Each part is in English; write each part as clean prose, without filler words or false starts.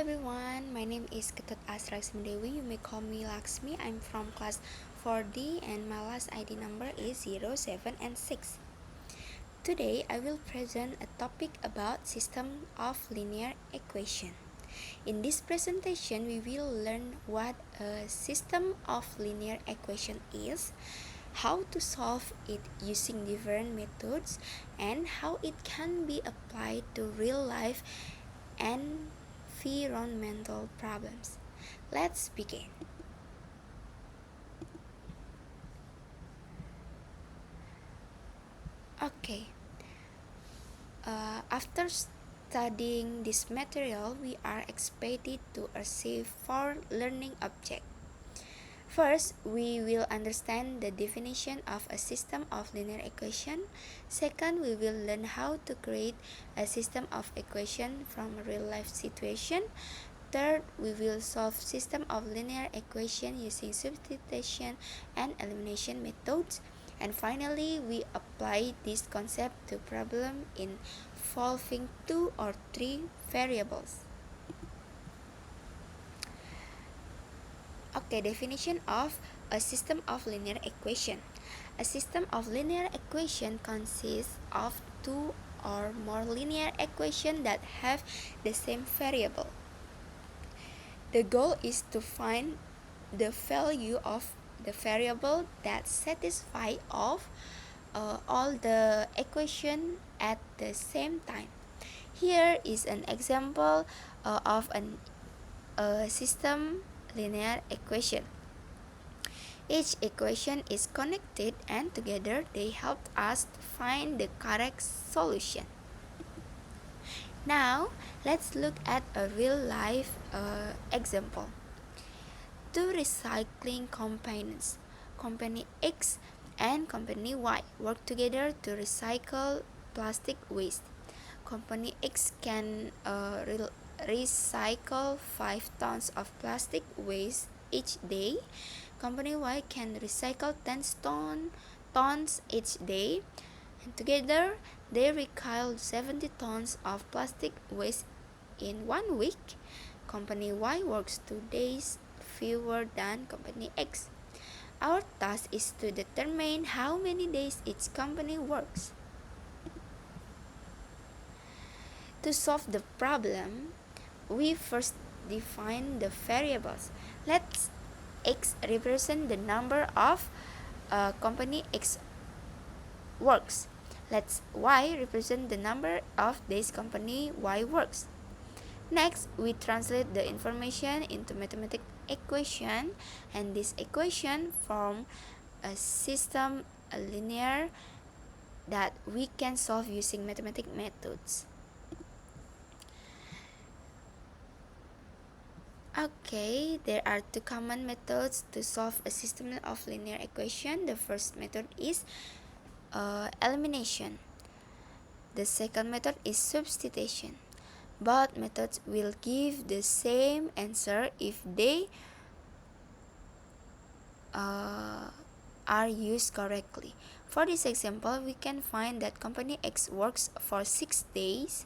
everyone, my name is Ketut Asri Dewi. You may call me Laksmi. I'm from class 4D and my last ID number is 07 and 6. Today I will present a topic about system of linear equation. In this presentation we will learn what a system of linear equation is, how to solve it using different methods, and how it can be applied to real life environmental problems. Let's begin. Okay, after studying this material, we are expected to achieve four learning objects. First, we will understand the definition of a system of linear equation. Second, we will learn how to create a system of equation from a real life situation. Third, we will solve system of linear equation using substitution and elimination methods. And finally, we apply this concept to problem involving 2 or 3 variables. Okay, definition of a system of linear equation. A system of linear equation consists of 2 or more linear equations that have the same variable. The goal is to find the value of the variable that satisfy all the equation at the same time. Here is an example of a system linear equation. Each equation is connected and together they help us to find the correct solution. Now, let's look at a real life example. Two recycling companies, Company X and Company Y, work together to recycle plastic waste. Company X can recycle 5 tons of plastic waste each day. Company Y can recycle 10 tons each day. And together, they recycle 70 tons of plastic waste in 1 week. Company Y works 2 days fewer than Company X. Our task is to determine how many days each company works. To solve the problem, we first define the variables. Let's X represent the number of Company X works. Let's Y represent the number of days Company Y works. Next, we translate the information into mathematical equation, and this equation form a system, a linear, that we can solve using mathematical methods. Okay, there are 2 common methods to solve a system of linear equation. The first method is elimination. The second method is substitution. Both methods will give the same answer if they are used correctly. For this example, we can find that Company X works for 6 days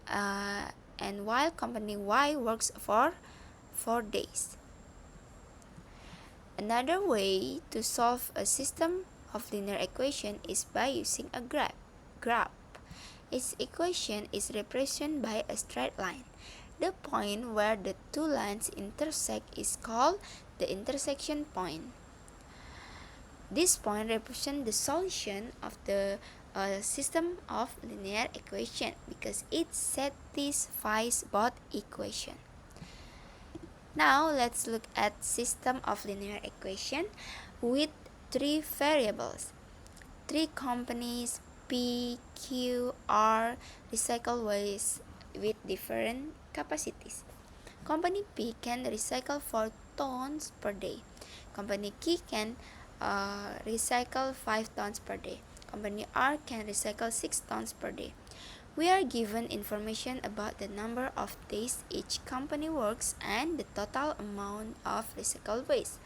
and while Company Y works for 4 days. Another way to solve a system of linear equation is by using a graph. Its equation is represented by a straight line. The point where the 2 lines intersect is called the intersection point. This point represents the solution of the system of linear equation because it satisfies both equations. Now let's look at system of linear equation with 3 variables. 3 companies P, Q, R recycle waste with different capacities. Company P can recycle 4 tons per day. Company Q can recycle 5 tons per day. Company R can recycle 6 tons per day. We are given information about the number of days each company works and the total amount of recycled waste.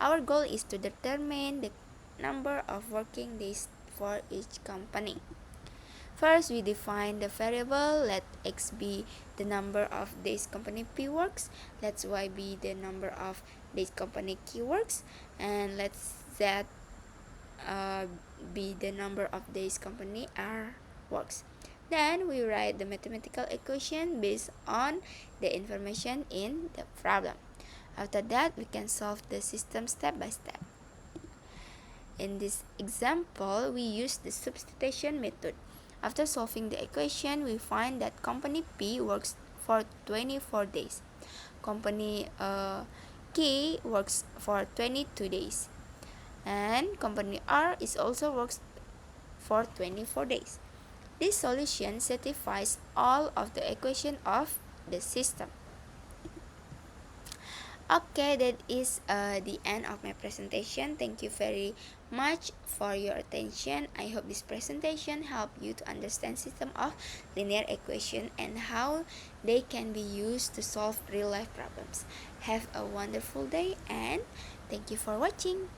Our goal is to determine the number of working days for each company. First, we define the variable. Let x be the number of days company P works, let y be the number of days company Q works, and let z be the number of days company R works. Then we write the mathematical equation based on the information in the problem. After that, we can solve the system step by step. In this example, we use the substitution method. After solving the equation, we find that company P works for 24 days. Company K works for 22 days. And company R is also works for 24 days. This solution satisfies all of the equation of the system. Okay, that is the end of my presentation. Thank you very much for your attention. I hope this presentation helped you to understand system of linear equation and how they can be used to solve real life problems. Have a wonderful day and thank you for watching.